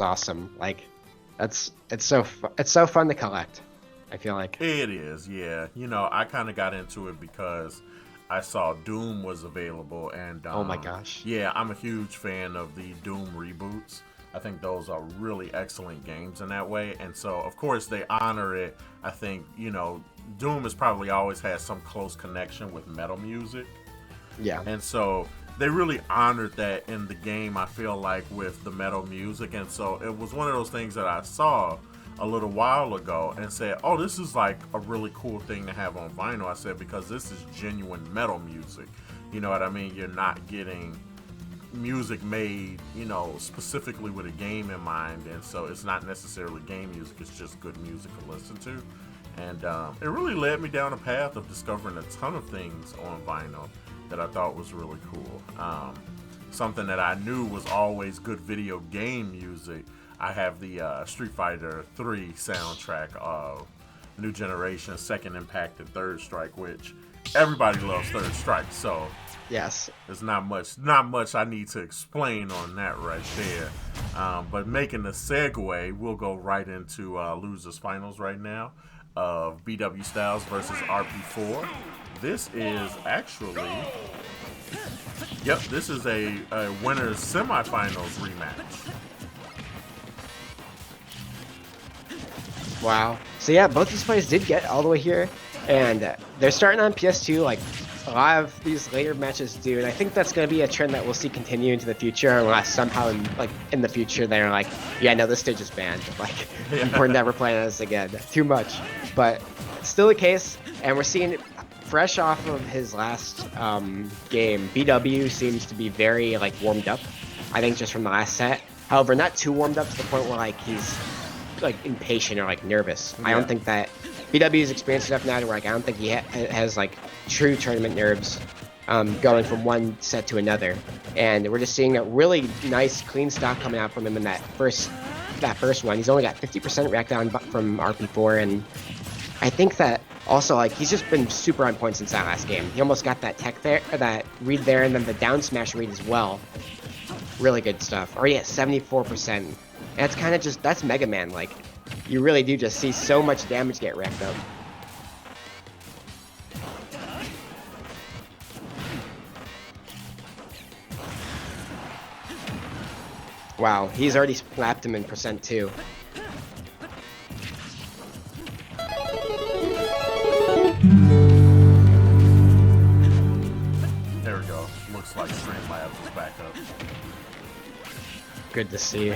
awesome. Like, it's so fun to collect. I feel like. It is, yeah. You know, I kind of got into it because I saw Doom was available, and Oh my gosh. yeah, I'm a huge fan of the Doom reboots. I think those are really excellent games in that way, and so of course they honor it. I think Doom has probably always had some close connection with metal music, Yeah. and so they really honored that in the game. I feel like with the metal music, and so it was one of those things that I saw a little while ago and said, "Oh, this is like a really cool thing to have on vinyl." I said because this is genuine metal music. You know what I mean? You're not getting music made, specifically with a game in mind, and so it's not necessarily game music. It's just good music to listen to, and it really led me down a path of discovering a ton of things on vinyl that I thought was really cool. Something that I knew was always good video game music. I have the Street Fighter 3 soundtrack of New Generation, Second Impact, and Third Strike, which everybody loves Third Strike. So Yes. there's not much I need to explain on that right there. But making the segue, we'll go right into losers finals right now of BW Styles versus RP4. This is actually, yep, this is a winners semifinals rematch. Wow. So yeah, both these players did get all the way here, and they're starting on PS2 like a lot of these later matches do, and I think that's going to be a trend that we'll see continue into the future, unless somehow in the future they're like, yeah, no, this stage is banned. Like, we're never playing this again. Too much. But it's still the case, and we're seeing fresh off of his last game. BW seems to be very like warmed up. I think just from the last set. However, not too warmed up to the point where like he's like impatient or like nervous. Yeah. I don't think that BW is experienced enough now to where like I don't think he has like true tournament nerves going from one set to another. And we're just seeing a really nice clean stock coming out from him in that first one. He's only got 50% rack down from RP4, and I think that also like he's just been super on point since that last game. He almost got that tech there, that read there, and then the down smash read as well. Really good stuff. Already at 74%. And it's kind of just, that's Mega Man. Like, you really do just see so much damage get racked up. Wow, he's already slapped him in percent too. There we go. Looks like Streamlabs is back up. Good to see.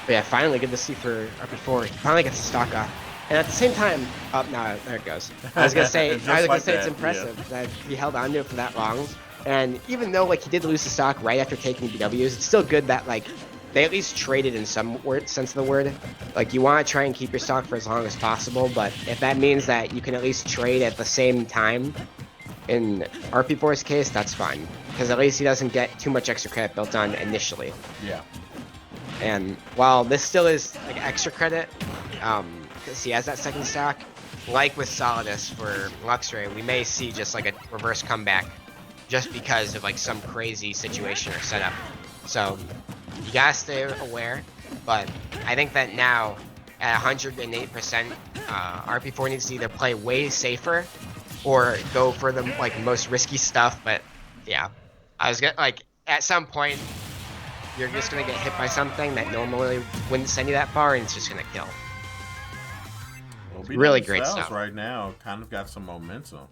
But yeah, finally good to see for RP4. He finally gets the stock off. And at the same time, oh no, there it goes. I was gonna say, it's impressive that he held on to it for that long. And even though like he did lose the stock right after taking BWs, it's still good that like they at least traded in some sense of the word. Like you want to try and keep your stock for as long as possible, but if that means that you can at least trade at the same time, in RP4's case, that's fine, because at least he doesn't get too much extra credit built on initially. Yeah. And while this still is like extra credit, because he has that second stock, like with Solidus for Luxray, we may see just like a reverse comeback just because of like some crazy situation or setup. So you gotta stay aware, but I think that now at 108%, RP4 needs to either play way safer or go for the like most risky stuff. But yeah, I was gonna like at some point you're just gonna get hit by something that normally wouldn't send you that far, and it's just gonna kill. Well, Really great stuff right now. Kind of got some momentum.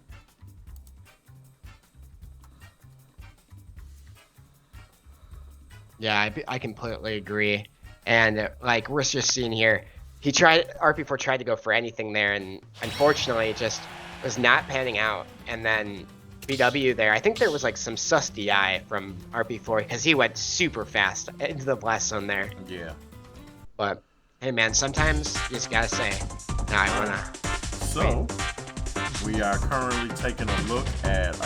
Yeah, I completely agree. And like we're just seeing here, RP4 tried to go for anything there, and unfortunately it just was not panning out. And then BW there, I think there was like some sus DI from RP4 because he went super fast into the blast zone there. Yeah. But hey man, sometimes you just gotta say, nah, I wanna. So we are currently taking a look at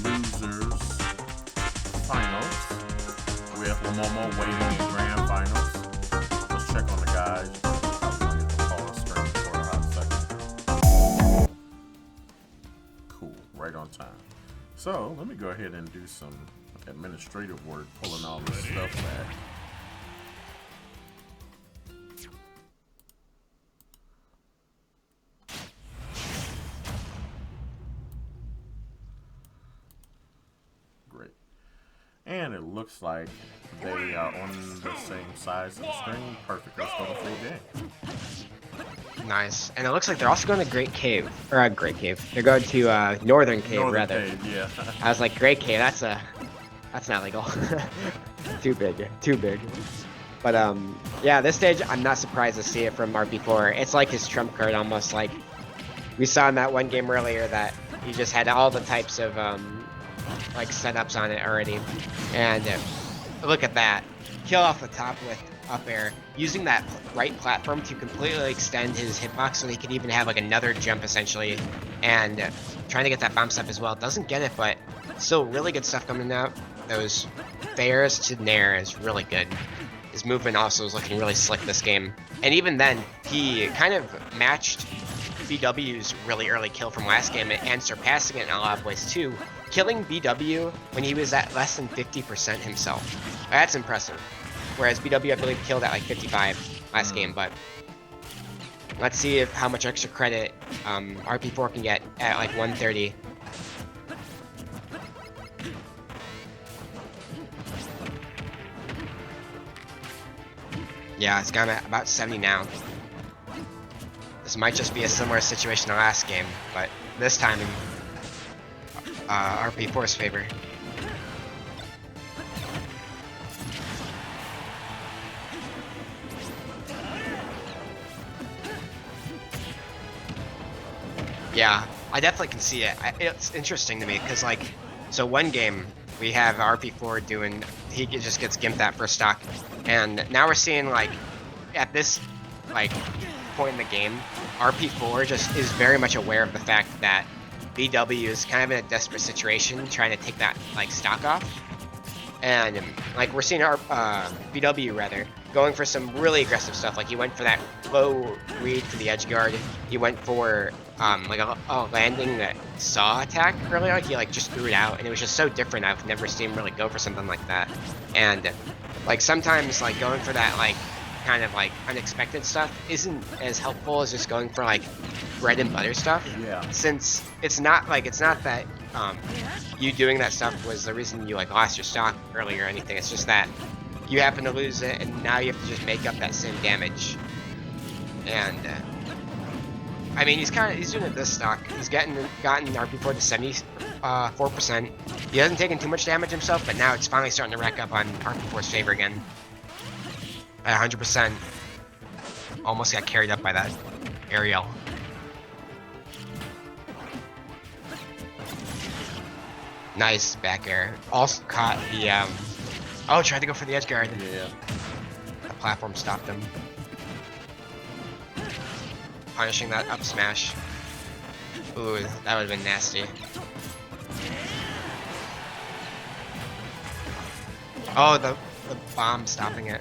losers finals with Momo waiting in grand finals. Let's check on the guys. I'm gonna get the call straight for a hot second. Cool, right on time. So let me go ahead and do some administrative work pulling all this stuff back. Great. And it looks like they are on the same size of the screen. Perfect. Let's go to full game. Nice. And it looks like they're also going to Great Cave. Or Great Cave. They're going to Northern Cave, rather. Cave, yeah. I was like, Great Cave, that's not legal. Too big. Too big. But, yeah, this stage, I'm not surprised to see it from RP4. It's like his trump card, almost. Like, we saw in that one game earlier that he just had all the types of, like, setups on it already. And look at that. Kill off the top with up air, using that right platform to completely extend his hitbox so he could even have like another jump essentially, and trying to get that bounce up as well. Doesn't get it, but still really good stuff coming out. Those fairs to nair is really good. His movement also is looking really slick this game, and even then he kind of matched BW's really early kill from last game and surpassing it in a lot of ways too, killing BW when he was at less than 50% himself. That's impressive. Whereas BW, I believe, killed at like 55 last game, but let's see how much extra credit RP4 can get at like 130. Yeah, it's got about 70 now. This might just be a similar situation to last game, but this time in RP4's favor. Yeah, I definitely can see it. It's interesting to me because, like, so one game we have RP4 doing, he just gets gimped that first stock, and now we're seeing like at this like point in the game, RP4 just is very much aware of the fact that BW is kind of in a desperate situation, trying to take that like stock off, and like we're seeing our BW rather going for some really aggressive stuff. Like he went for that low read to the edge guard. He went for like a landing that saw attack earlier. Like he like just threw it out, and it was just so different. I've never seen him really go for something like that. And like sometimes like going for that like kind of like unexpected stuff isn't as helpful as just going for like bread and butter stuff. Yeah. Since it's not that you doing that stuff was the reason you like lost your stock earlier or anything. It's just that you happen to lose it, and now you have to just make up that same damage. And I mean, he's doing it this stock. He's gotten RP4 to 74%. He hasn't taken too much damage himself, but now it's finally starting to rack up on RP4's favor again. At 100%. Almost got carried up by that aerial. Nice back air. Also caught the oh, tried to go for the edge guard. Yeah. The platform stopped him. Punishing that up smash. Ooh, that would have been nasty. Oh, the bomb stopping it.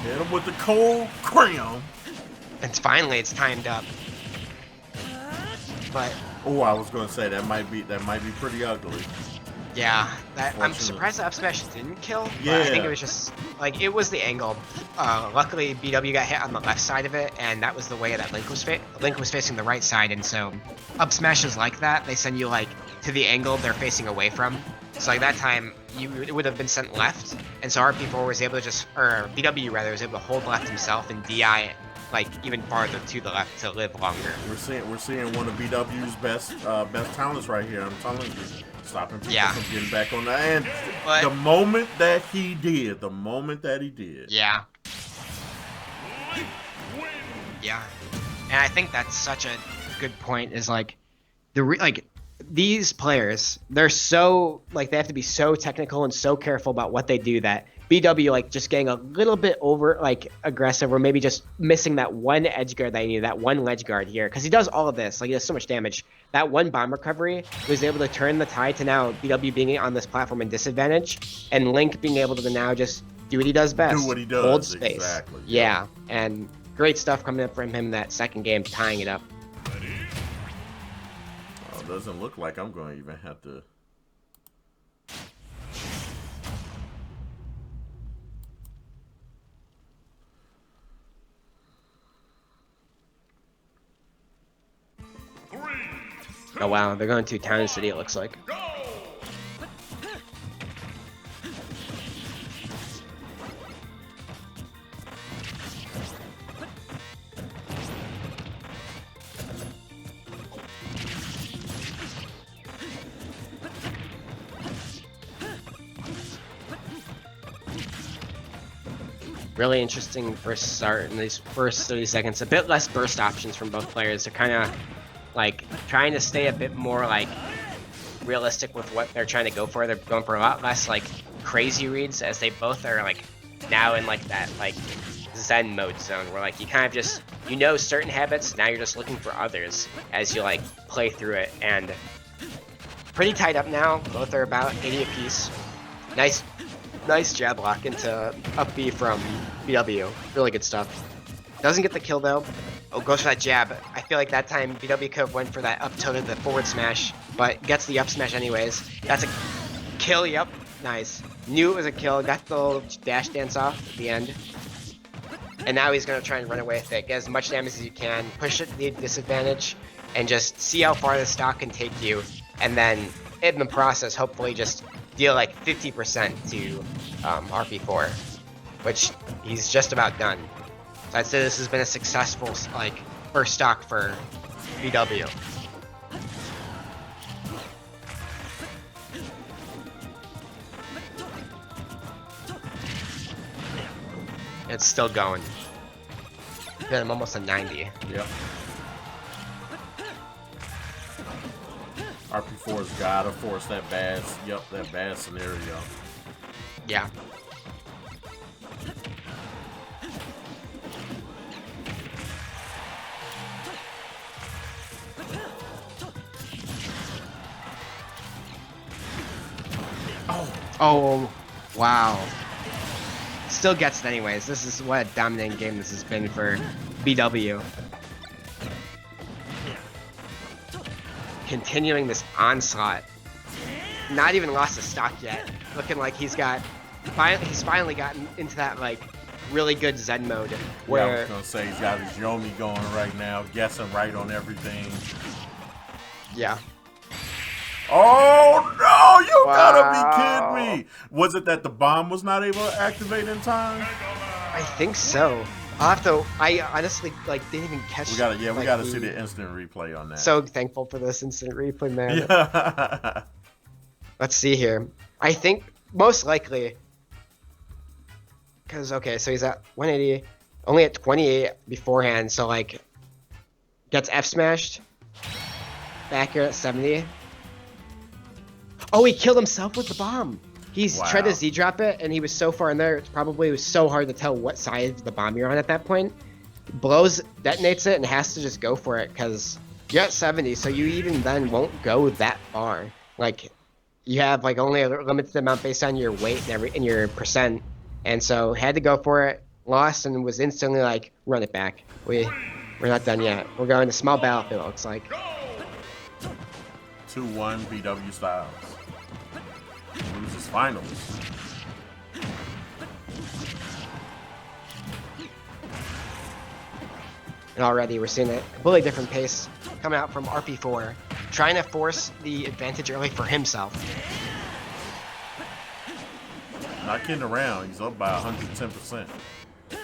Hit him with the cold crayon. It's finally timed up. But oh, I was gonna say that might be pretty ugly. yeah, I'm surprised the up smash didn't kill. But Yeah. I think it was just like it was the angle. Luckily, BW got hit on the left side of it, and that was the way that Link was facing the right side, and so up smashes like that, they send you like to the angle they're facing away from. So like that time, it would have been sent left, and so RP4 was able to just, or BW rather, was able to hold left himself and DI it like even farther to the left to live longer. We're seeing one of BW's best talents right here. I'm telling you, stopping people from getting back on the end. But the moment that he did. Yeah. Yeah, and I think that's such a good point. Is like these players, they're so like they have to be so technical and so careful about what they do that BW like just getting a little bit over like aggressive, or maybe just missing that one edge guard that he needed, that one ledge guard here, because he does all of this, like he does so much damage. That one bomb recovery was able to turn the tide to now BW being on this platform in disadvantage, and Link being able to now just do what he does best. Do what he does. Hold space. Exactly. Yeah, and great stuff coming up from him in that second game, tying it up. Doesn't look like I'm going to even have to Oh wow, they're going to Town and City, it looks like. Really interesting first start in these first 30 seconds. A bit less burst options from both players. They're kind of like trying to stay a bit more like realistic with what they're trying to go for. They're going for a lot less like crazy reads, as they both are like now in like that like Zen mode zone where like you kind of just, you know, certain habits, now you're just looking for others as you like play through it. And pretty tied up now. Both are about 80 apiece. Nice jab lock into up B from BW. Really good stuff. Doesn't get the kill though. Oh, goes for that jab. I feel like that time BW could have went for that up tilt to the forward smash, but gets the up smash anyways. That's a kill, yep. Nice. Knew it was a kill, got the little dash dance off at the end. And now he's going to try and run away with it. Get as much damage as you can, push it to the disadvantage, and just see how far the stock can take you. And then, in the process, hopefully just deal like 50% to RP4, which he's just about done. So I'd say this has been a successful like first stock for BW. It's still going. Yeah, I'm almost at 90. Yep. RP4's gotta force that bad, that bad scenario. Yeah. Oh, wow. Still gets it anyways. This is what a dominating game this has been for BW. Continuing this onslaught. Not even lost a stock yet. Looking like he's finally gotten into that like really good Zen mode where I was gonna say he's got his Yomi going right now, guessing right on everything. Yeah. Oh no! You gotta be kidding me! Was it that the bomb was not able to activate in time? I think so. I'll have to. I honestly like didn't even catch. We gotta see the instant replay on that. So thankful for this instant replay, man. Yeah. Let's see here. I think most likely, because okay, so he's at 180, only at 28 beforehand, so like gets F smashed. Back here at 70. Oh, he killed himself with the bomb. He's tried to Z drop it, and he was so far in there. It was so hard to tell what side of the bomb you're on at that point. Blows, detonates it, and has to just go for it because you're at 70, so you even then won't go that far. Like, you have like only a limited amount based on your weight and your percent, and so had to go for it. Lost and was instantly like, run it back. We're not done yet. We're going to small battlefield. It looks like 2-1 BW Styles. Loses finals. And already we're seeing a completely different pace coming out from RP4, trying to force the advantage early for himself. Not kidding around. He's up by 110%.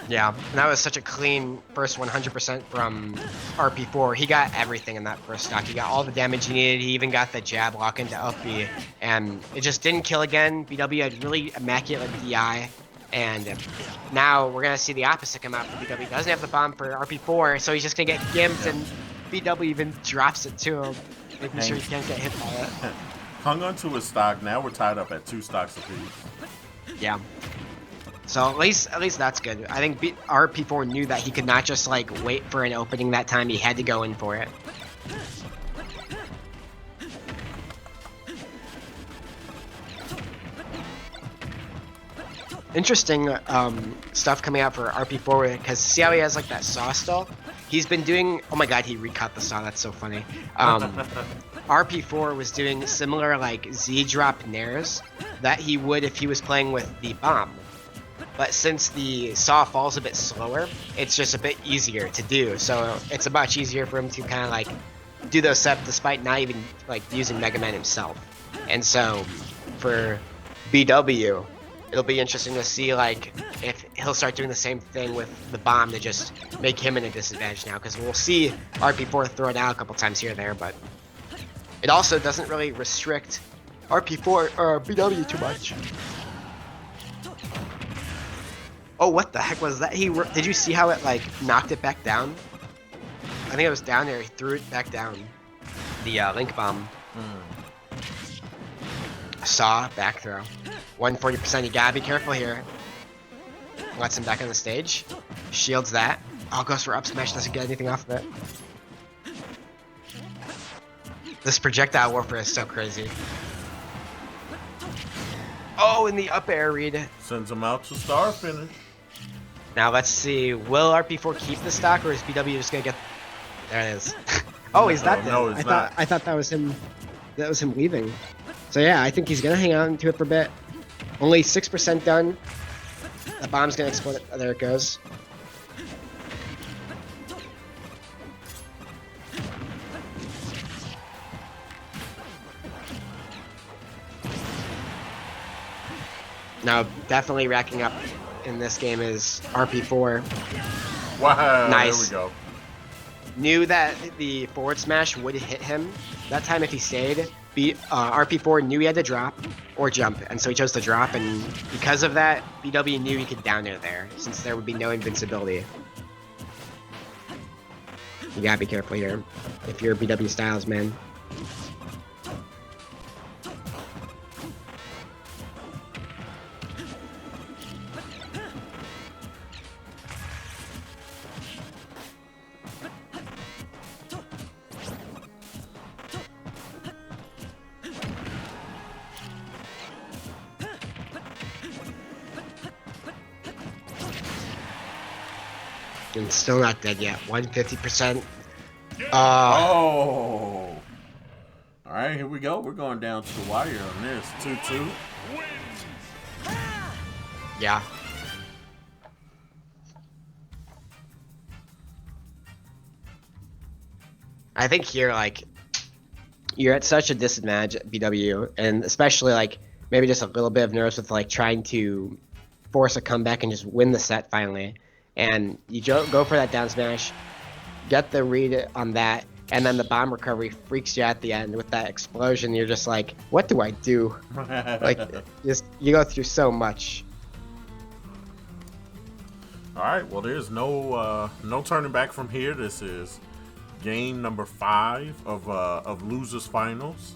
Yeah, and that was such a clean first 100% from RP4. He got everything in that first stock. He got all the damage he needed. He even got the jab lock into up B, and it just didn't kill again. BW had really immaculate DI, and now we're gonna see the opposite come out for BW. Doesn't have the bomb for RP4, so he's just gonna get gimped, and BW even drops it to him, making sure he can't get hit by it. Hung onto his stock. Now we're tied up at 2 stocks apiece. Yeah. So at least that's good. I think RP4 knew that he could not just like wait for an opening that time. He had to go in for it. Interesting stuff coming out for RP4 because see how he has like that saw stall? He's been doing. Oh my god, he recut the saw. That's so funny. RP4 was doing similar like Z drop nairs that he would if he was playing with the bomb. But since the saw falls a bit slower, it's just a bit easier to do. So it's much easier for him to kind of like do those sets despite not even like using Mega Man himself. And so for BW, it'll be interesting to see like if he'll start doing the same thing with the bomb to just make him in a disadvantage now, because we'll see RP4 throw it out a couple times here or there, but it also doesn't really restrict RP4 or BW too much. Oh, what the heck was that? Did you see how it like knocked it back down? I think it was down there. He threw it back down. The link bomb. Saw back throw. 140%. You gotta be careful here. Lets him back on the stage. Shields that. Oh, goes for up smash. Doesn't get anything off of it. This projectile warfare is so crazy. Oh, in the up air read. Sends him out to star finish. Now let's see. Will RP4 keep the stock, or is BW just gonna get? There it is. Oh, he's not. No, it's not. I thought that was him. That was him leaving. So yeah, I think he's gonna hang on to it for a bit. Only 6% done. The bomb's gonna explode. There it goes. Now, definitely racking up in this game is RP4. Wow, Nice. there we go. Knew that the forward smash would hit him. That time, if he stayed, RP4 knew he had to drop or jump, and so he chose to drop, and because of that, BW knew he could down air there, since there would be no invincibility. You gotta be careful here, if you're BW Styles, man. And still not dead yet. 150%. Oh. All right, here we go. We're going down to the wire on this. 2-2. Yeah. I think here, like, you're at such a disadvantage at BW, and especially, like, maybe just a little bit of nerves with, like, trying to force a comeback and just win the set finally. And you go for that down smash, get the read on that, and then the bomb recovery freaks you at the end with that explosion. You're just like, what do I do? Like, you go through so much. All right, well, there's no turning back from here. This is game number 5 of losers finals.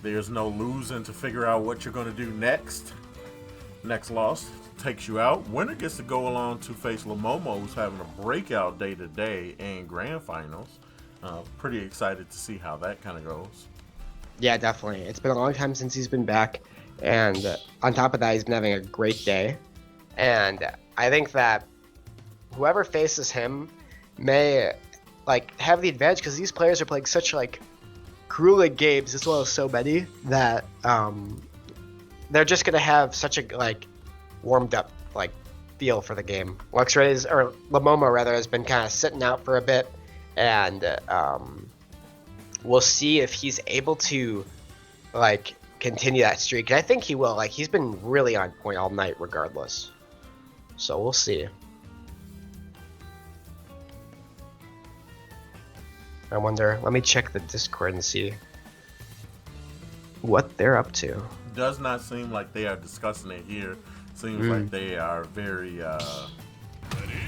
There's no losing to figure out what you're going to do next. Next loss takes you out. Winner gets to go along to face Lamomo, who's having a breakout day today in grand finals. Pretty excited to see how that kind of goes. Yeah, definitely. It's been a long time since he's been back, and on top of that, he's been having a great day. And I think that whoever faces him may like have the advantage, because these players are playing such like grueling games as well as so many that they're just gonna have such a like warmed up like feel for the game. Luxray's, or Lamomo rather, has been kind of sitting out for a bit, and we'll see if he's able to like continue that streak. And I think he will. Like, he's been really on point all night regardless. So we'll see. I wonder, let me check the Discord and see what they're up to. Does not seem like they are discussing it here. Seems like they are very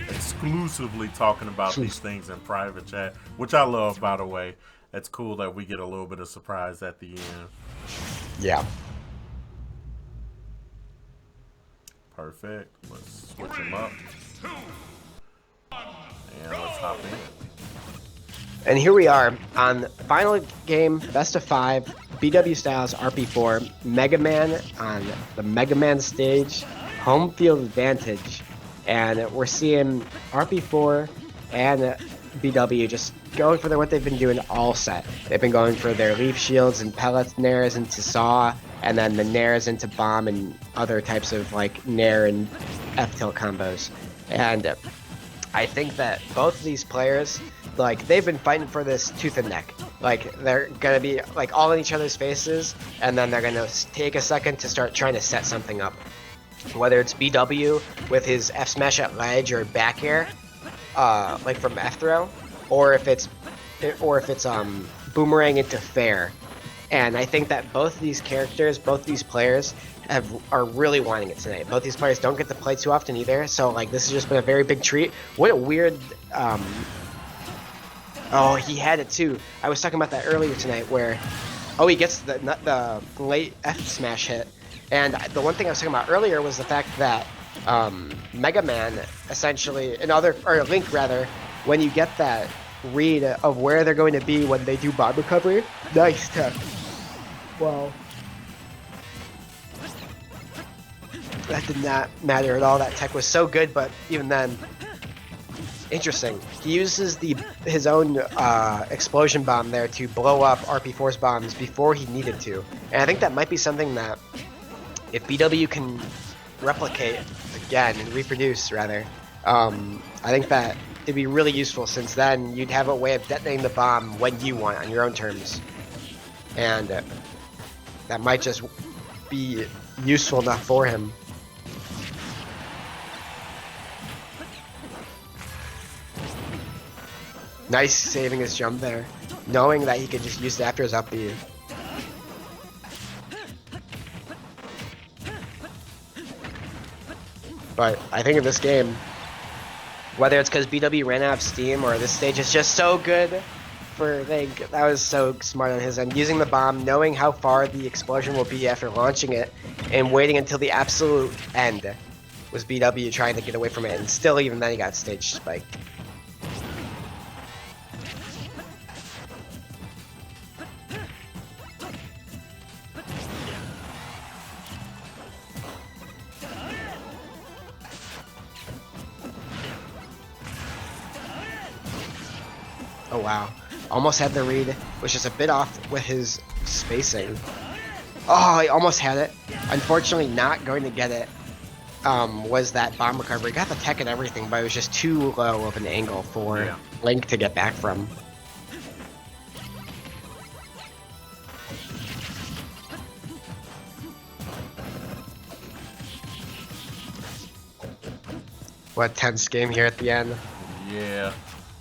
exclusively talking about these things in private chat, which I love, by the way. It's cool that we get a little bit of surprise at the end. Yeah. Perfect. Let's switch them up. And let's hop in. And here we are on the final game, best of 5, BW Styles RP4, Mega Man on the Mega Man stage, home field advantage, and we're seeing RP4 and BW just going for what they've been doing all set. They've been going for their leaf shields and pellet nairs into saw, and then the nairs into bomb and other types of like nair and F-tilt combos. And I think that both of these players, like, they've been fighting for this tooth and neck. Like they're gonna be like all in each other's faces, and then they're gonna take a second to start trying to set something up. Whether it's BW with his F smash at ledge or back air, like from F throw, or if it's boomerang into fair. And I think that both these characters, both these players, are really wanting it tonight. Both these players don't get to play too often either, so like this has just been a very big treat. What a weird. Oh, he had it too. I was talking about that earlier tonight, where he gets the late F smash hit. And the one thing I was talking about earlier was the fact that Mega Man essentially, or Link rather, when you get that read of where they're going to be when they do bomb recovery, nice tech. Wow. That did not matter at all. That tech was so good, but even then, interesting. He uses his own explosion bomb there to blow up RP4's bombs before he needed to. And I think that might be something that if BW can replicate again and reproduce rather, I think that it'd be really useful, since then you'd have a way of detonating the bomb when you want on your own terms, and that might just be useful enough for him. Nice saving his jump there, knowing that he could just use it after his up B. But I think in this game, whether it's because BW ran out of steam or this stage is just so good for Link, that was so smart on his end. Using the bomb, knowing how far the explosion will be after launching it, and waiting until the absolute end was BW trying to get away from it, and still even then he got stage spiked. Oh wow, almost had the read, was just a bit off with his spacing. Oh, he almost had it. Unfortunately not going to get it. Was that bomb recovery. Got the tech and everything, but it was just too low of an angle for Link to get back from. What a tense game here at the end. Yeah.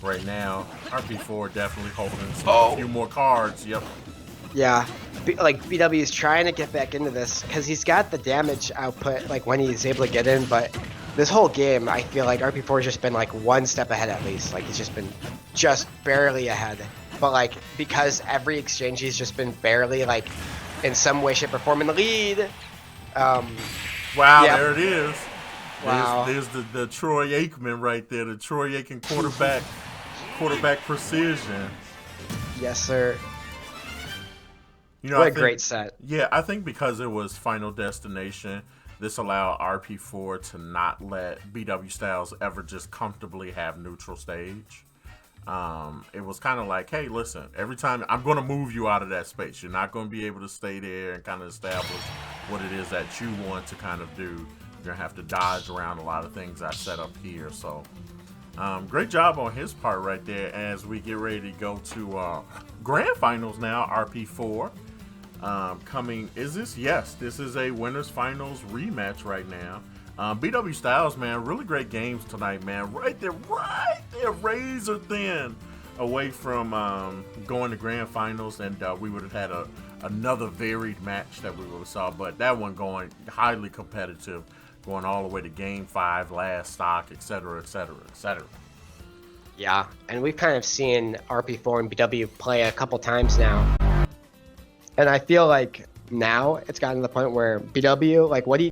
Right now, RP4 definitely holding a few more cards. Yep. Yeah, like BW is trying to get back into this because he's got the damage output like when he's able to get in, but this whole game I feel like RP4 has just been like one step ahead at least. Like he's just been just barely ahead, but like because every exchange he's just been barely like in some way, shape, or form in the lead. Wow, yep. there it is. Wow. There's the Troy Aikman right there, the Troy Aikman quarterback precision. Yes, sir. You know, what a great set. Yeah, I think because it was Final Destination, this allowed RP4 to not let BW Styles ever just comfortably have neutral stage. It was kind of like, hey, listen, every time I'm going to move you out of that space. You're not going to be able to stay there and kind of establish what it is that you want to kind of do. You're going to have to dodge around a lot of things I set up here. So great job on his part right there as we get ready to go to Grand Finals now, RP4. Coming, is this? Yes, this is a Winners Finals rematch right now. BW Styles, man, really great games tonight, man. Right there, razor thin away from going to Grand Finals, and we would have had another varied match that we would have saw, but that one going highly competitive, going all the way to Game 5, last stock, etc., etc., etc. Yeah, and we've kind of seen RP4 and BW play a couple times now. And I feel like now it's gotten to the point where BW, like, what do you